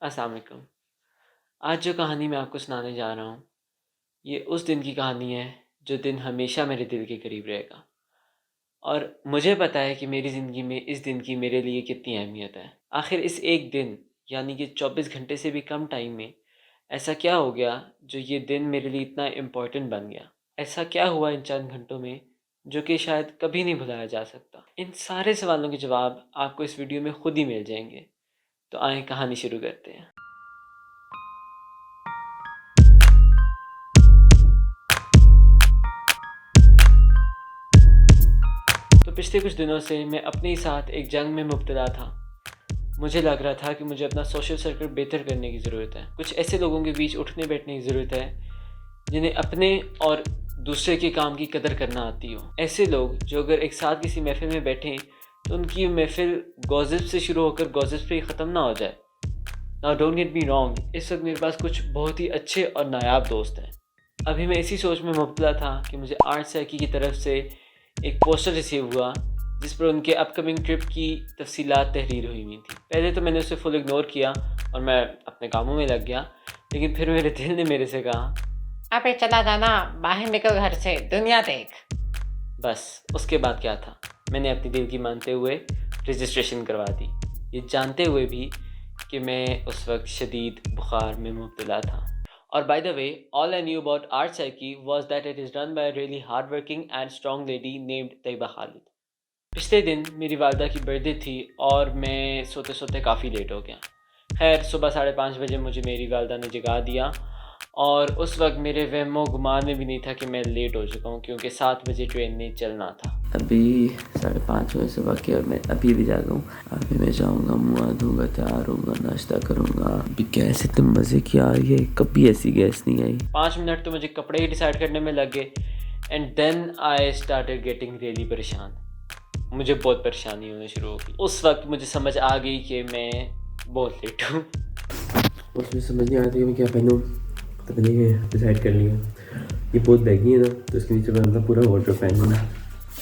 अस्सलाम वालेकुम। आज जो कहानी मैं आपको सुनाने जा रहा हूँ, ये उस दिन की कहानी है, जो दिन हमेशा मेरे दिल के करीब रहेगा। और मुझे पता है कि मेरी ज़िंदगी में इस दिन की मेरे लिए कितनी अहमियत है। आखिर इस एक दिन, यानी कि 24 घंटे से भी कम टाइम में, ऐसा क्या हो गया, जो ये दिन मेरे लिए इतना इम्पोर्टेंट बन गया? ऐसा क्या हुआ इन चंद घंटों में, जो कि शायद कभी नहीं भुलाया जा सकता? इन सारे सवालों के जवाब आपको इस वीडियो में खुद ही मिल जाएँगे। तो आएँ कहानी शुरू करते हैं। तो पिछले कुछ दिनों से मैं अपने ही साथ एक जंग में मुब्तला था। मुझे लग रहा था कि मुझे अपना सोशल सर्कल बेहतर करने की ज़रूरत है। कुछ ऐसे लोगों के बीच उठने बैठने की ज़रूरत है, जिन्हें अपने और दूसरे के काम की कदर करना आती हो। ऐसे लोग जो अगर एक साथ किसी महफ़िल में बैठें, तो उनकी महफ़िल गॉसिप से शुरू होकर गॉसिप पे ही ख़त्म ना हो जाए। Now don't get me wrong, इस वक़्त मेरे पास कुछ बहुत ही अच्छे और नायाब दोस्त हैं। अभी मैं इसी सोच में मुब्तला था कि मुझे आर्ट साइकी की तरफ से एक पोस्टर रिसीव हुआ, जिस पर उनके अपकमिंग ट्रिप की तफसीलात तहरीर हुई हुई थी। पहले तो मैंने उसे फुल इग्नोर किया और मैं अपने कामों में लग गया, लेकिन फिर मेरे दिल ने मेरे से कहा, अबे चला जाना, बाहर निकल घर से, दुनिया देख। बस उसके बाद क्या था, मैंने अपनी दिल की मानते हुए रजिस्ट्रेशन करवा दी, ये जानते हुए भी कि मैं उस वक्त शदीद बुखार में मुब्तला था। और by the way, all I knew about art psyche was that it is run by a really hard working and strong lady named Tayyaba Khalid. पिछले दिन मेरी वालदा की बर्थडे थी और मैं सोते सोते काफ़ी लेट हो गया। खैर, सुबह 5:30 बजे मुझे मेरी वालदा ने जगा दिया और उस वक्त मेरे वहमो गुमान में भी नहीं था कि मैं लेट हो चुका हूँ, क्योंकि 7 बजे ट्रेन ने चलना था। अभी 5:30 बजे सुबह के और मैं अभी भी जागा हूँ। अभी मैं जाऊँगा, मुँह हाथ धोऊँगा, तैयार होऊंगा, नाश्ता करूँगा। अभी गैस इतने मज़े की आ रही है, कभी ऐसी गैस नहीं आई। 5 मिनट तो मुझे कपड़े ही डिसाइड करने में लग गए and then I started getting really परेशान। मुझे बहुत परेशानी होनी शुरू हो गई। उस वक्त मुझे समझ आ गई कि मैं बहुत लेट हूँ। उसमें समझ नहीं आ रही मैं क्या पहनूँ, तो मैंने डिसाइड कर लिया ये बहुत बैगी है ना, तो इसके नीचे मैं पूरा वार्डरोब पहन लूँगा।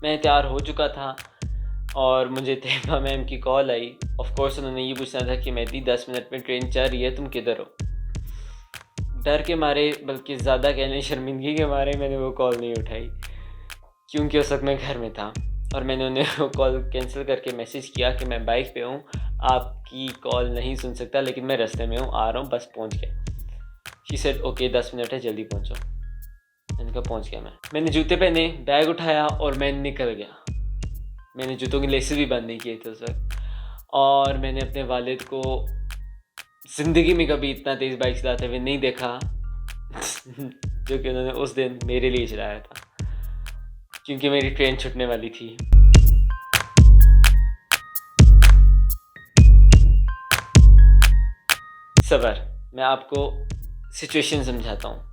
मैं तैयार हो चुका था और मुझे तैयबा मैम की कॉल आई। ऑफ कोर्स उन्होंने ये पूछना था कि मेहदी 10 मिनट में ट्रेन चल रही है, तुम किधर हो? डर के मारे, बल्कि ज़्यादा कह लें शर्मिंदगी के मारे, मैंने वो कॉल नहीं उठाई, क्योंकि उस वक्त मैं घर में था। और मैंने उन्हें वो कॉल कैंसिल करके मैसेज किया कि मैं बाइक पे हूँ, आपकी कॉल नहीं सुन सकता, लेकिन मैं रास्ते में हूँ, आ रहा हूँ, बस पहुँच गया। शी सेड ओके 10 मिनट है, जल्दी पहुँचो। मैंने कहा पहुँच गया। मैंने जूते पहने, बैग उठाया और मैं निकल गया। मैंने जूतों की लेसेस भी बंद नहीं किए थे उस वक्त। और मैंने अपने वालिद को ज़िंदगी में कभी इतना तेज़ बाइक चलाते हुए नहीं देखा जो कि उन्होंने उस दिन मेरे लिए चलाया था, क्योंकि मेरी ट्रेन छूटने वाली थी। सबर, मैं आपको सिचुएशन समझाता हूँ।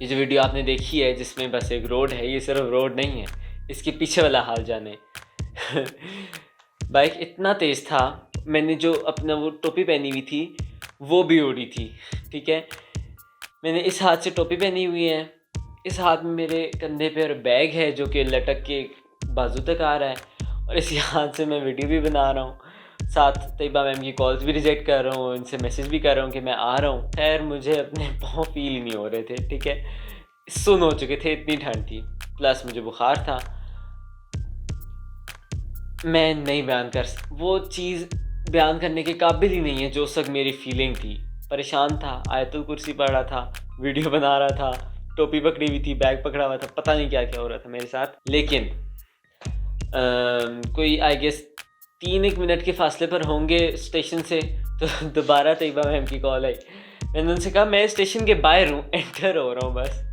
ये जो वीडियो आपने देखी है जिसमें बस एक रोड है, ये सिर्फ रोड नहीं है, इसके पीछे वाला हाल जाने। बाइक इतना तेज़ था, मैंने जो अपना वो टोपी पहनी हुई थी वो भी उड़ी थी, ठीक है। मैंने इस हाथ से टोपी पहनी हुई है, इस हाथ में मेरे कंधे पर बैग है जो कि लटक के बाजू तक आ रहा है, और इसी हाथ से मैं वीडियो भी बना रहा हूँ, साथ तैयबा मैम की कॉल्स भी रिजेक्ट कर रहा हूँ, इनसे मैसेज भी कर रहा हूँ कि मैं आ रहा हूँ। खैर, मुझे अपने पाँव फील ही नहीं हो रहे थे, ठीक है। सुन हो चुके थे, इतनी ठंड थी, प्लस मुझे बुखार था। मैं नहीं बयान कर वो चीज़ बयान करने के काबिल ही नहीं है जो उस वक्त मेरी फीलिंग थी। परेशान था, आयतुल कुर्सी पढ़ रहा था, वीडियो बना रहा था, टोपी पकड़ी हुई थी, बैग पकड़ा हुआ था, पता नहीं क्या क्या हो रहा था मेरे साथ। लेकिन कोई आई गेस 3-1 मिनट के फासले पर होंगे स्टेशन से, तो दोबारा तैयबा मैम की कॉल आई। मैंने उनसे कहा मैं स्टेशन के बाहर हूँ, एंटर हो रहा हूँ बस।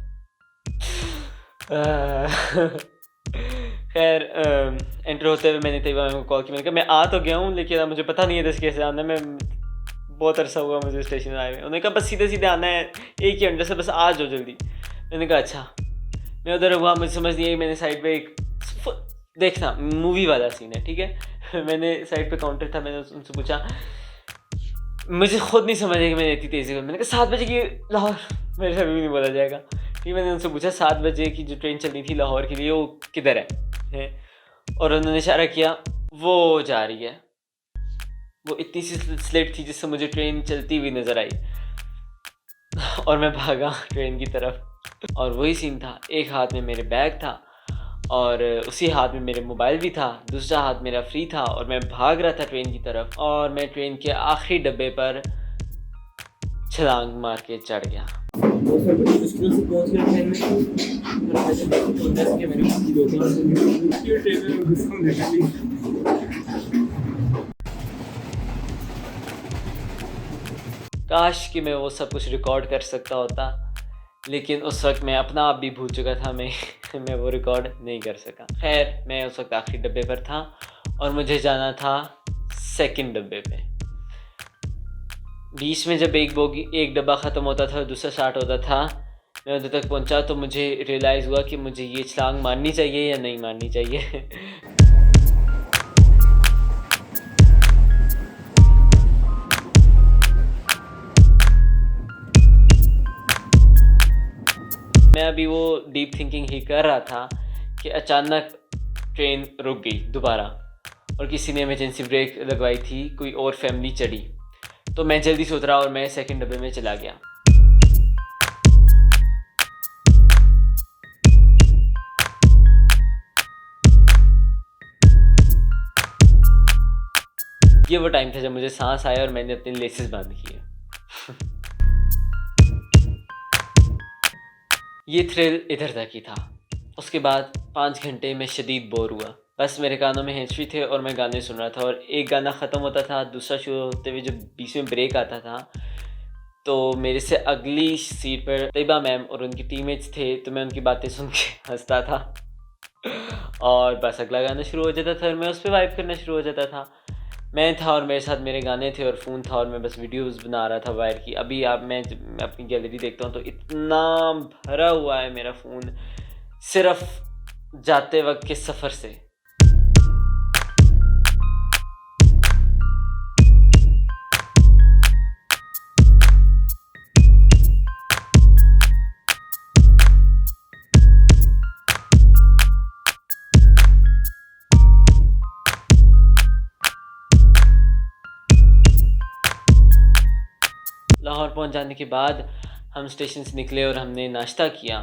खैर, एंटर होते हुए मैंने तैयबा मैम को कॉल की। मैंने कहा मैं आ तो गया हूँ, लेकिन अब मुझे पता नहीं है दस कैसे आना है, मैं बहुत अरसा हुआ मुझे स्टेशन आए हुए। उन्होंने कहा बस सीधे सीधे आना है, एक ही अंडर से, बस आ जाओ जल्दी। मैंने कहा अच्छा। मैं उधर हुआ, मुझे समझ नहीं आई, मैंने साइड पे एक देखना मूवी वाला सीन है, ठीक है। मैंने साइड पे काउंटर था, मैंने उनसे पूछा, मुझे खुद नहीं समझ आई कि मैंने इतनी तेज़ी में, मैंने कहा 7 बजे की लाहौर, मेरे से अभी भी नहीं बोला जाएगा, ठीक है। मैंने उनसे पूछा 7 बजे की जो ट्रेन चल रही थी लाहौर के लिए, वो किधर है? और उन्होंने इशारा किया वो जा रही है। वो इतनी सी स्लिट थी जिससे मुझे ट्रेन चलती हुई नज़र आई और मैं भागा ट्रेन की तरफ। और वही सीन था, एक हाथ में मेरे बैग था और उसी हाथ में मेरे मोबाइल भी था, दूसरा हाथ मेरा फ्री था और मैं भाग रहा था ट्रेन की तरफ। और मैं ट्रेन के आखिरी डब्बे पर छलांग मार के चढ़ गया। तो फिर बड़ी मुश्किल से पहुंच गया ट्रेन में और आज तो दस के मेरे बाकी दो ट्रेन में घुसा काश कि मैं वो सब कुछ रिकॉर्ड कर सकता होता, लेकिन उस वक्त मैं अपना आप भी भूल चुका था। मैं वो रिकॉर्ड नहीं कर सका। खैर, मैं उस वक्त आखिरी डब्बे पर था और मुझे जाना था सेकंड डब्बे पे। बीच में जब एक डब्बा ख़त्म होता था और दूसरा स्टार्ट होता था, मैं उधर तक पहुंचा तो मुझे रियलाइज़ हुआ कि मुझे ये छलांग मारनी चाहिए या नहीं मारनी चाहिए। मैं अभी वो डीप थिंकिंग ही कर रहा था कि अचानक ट्रेन रुक गई दोबारा और किसी ने इमरजेंसी ब्रेक लगवाई थी, कोई और फैमिली चढ़ी। तो मैं जल्दी से उतरा और मैं सेकंड डब्बे में चला गया। ये वो टाइम था जब मुझे सांस आया और मैंने अपने लेसेस बंद किए। ये थ्रिल इधर तक ही था। उसके बाद 5 घंटे में शदीद बोर हुआ। बस मेरे कानों में हैंड्स फ्री थे और मैं गाने सुन रहा था और एक गाना ख़त्म होता था, दूसरा शुरू होते हुए जब बीच में ब्रेक आता था तो मेरे से अगली सीट पर तैयबा मैम और उनकी टीममेट्स थे, तो मैं उनकी बातें सुन के हंसता था और बस अगला गाना शुरू हो जाता था और मैं उस पर वाइब करना शुरू हो जाता था। मैं था और मेरे साथ मेरे गाने थे और फ़ोन था और मैं बस वीडियोस बना रहा था वायर की। अभी मैं अपनी गैलरी देखता हूँ तो इतना भरा हुआ है मेरा फ़ोन सिर्फ जाते वक्त के सफ़र से। लाहौर पहुंच जाने के बाद हम स्टेशन से निकले और हमने नाश्ता किया।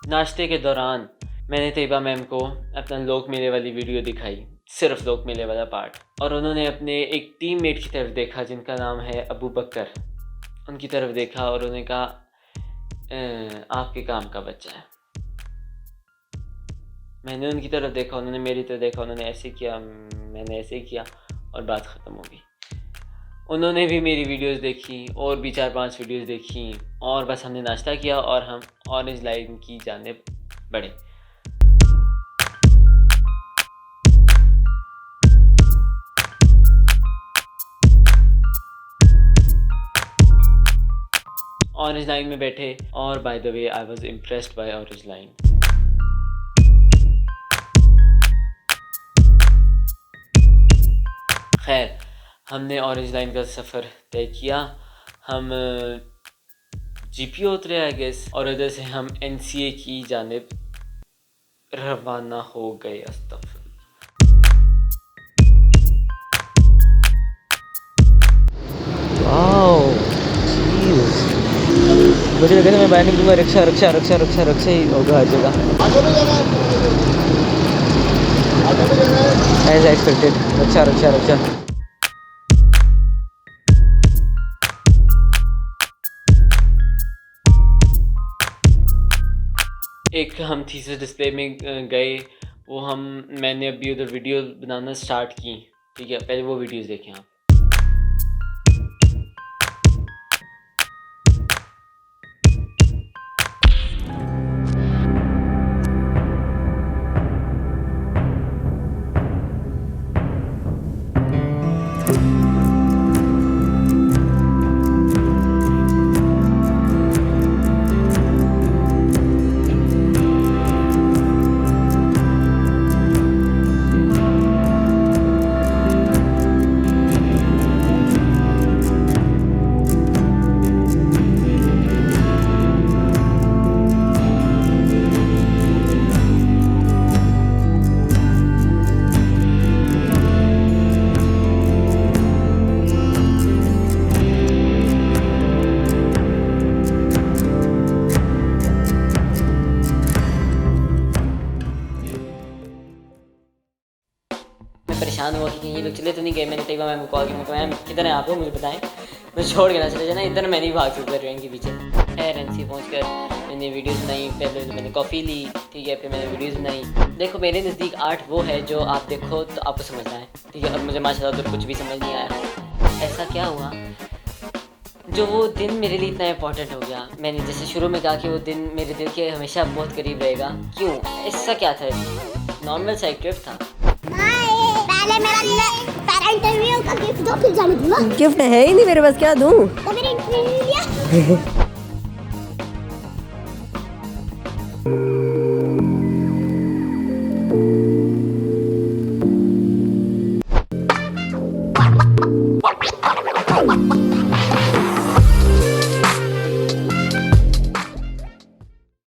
नाश्ते के दौरान मैंने तैयबा मैम को अपना लोक मेले वाली वीडियो दिखाई, सिर्फ लोक मेले वाला पार्ट, और उन्होंने अपने एक टीममेट की तरफ देखा जिनका नाम है अबू बकर। उनकी तरफ देखा और उन्होंने कहा आपके काम का बच्चा है। मैंने उनकी तरफ देखा, उन्होंने मेरी तरफ देखा, उन्होंने ऐसे किया, मैंने ऐसे किया और बात ख़त्म हो गई। उन्होंने भी मेरी वीडियोस देखी और भी 4-5 वीडियोस देखी और बस हमने नाश्ता किया और हम ऑरेंज लाइन की जानिब बढ़े। ऑरेंज लाइन में बैठे और by the way I was impressed by orange line. खैर, हमने ऑरेंज लाइन का सफ़र तय किया। हम जीपीओ उतरे आई गेस और उधर से हम एनसीए की जानिब रवाना हो गए। अस्तगफिरुल्लाह। मुझे लगा था मैं बाहर निकलूँगा, रिक्शा ही होगा हर जगह, एज एक्सपेक्टेड। रिक्शा। एक हम थीसिस डिस्प्ले में गए, मैंने अभी उधर वीडियो बनाना स्टार्ट की। ठीक है, पहले वो वीडियोस देखें आप। परेशान हुआ कि ये लोग चले तो नहीं गए। मैंने तैयबा मैम को कॉल किया, मैम किधर हैं आप लोग, मुझे बताएं, मैं छोड़ के ना चले जाना, इधर मैं नहीं भाग सकता ट्रेन के पीछे। खैर एनसी पहुँच कर मैंने वीडियोज़ बनाई। पहले तो मैंने कॉफ़ी ली, ठीक है, फिर मैंने वीडियोज़ बनाई। देखो मेरे नज़दीक आर्ट वो है जो आप देखो तो आपको समझना है, ठीक है। अब मुझे माशाल्लाह तो कुछ भी समझ नहीं आया। ऐसा क्या हुआ जो वो दिन मेरे लिए इतना इम्पोर्टेंट हो गया। मैंने जैसे शुरू में कहा कि वो दिन मेरे दिल के हमेशा बहुत करीब रहेगा। क्यों, ऐसा क्या था? नॉर्मल सा एक ट्रिप था। पहले मेरा इंटरव्यू का गिफ्ट दो, फिर जाने दूंगा। गिफ्ट है ही नहीं मेरे पास, क्या दूं? तो मेरे इंटरव्यू लिया।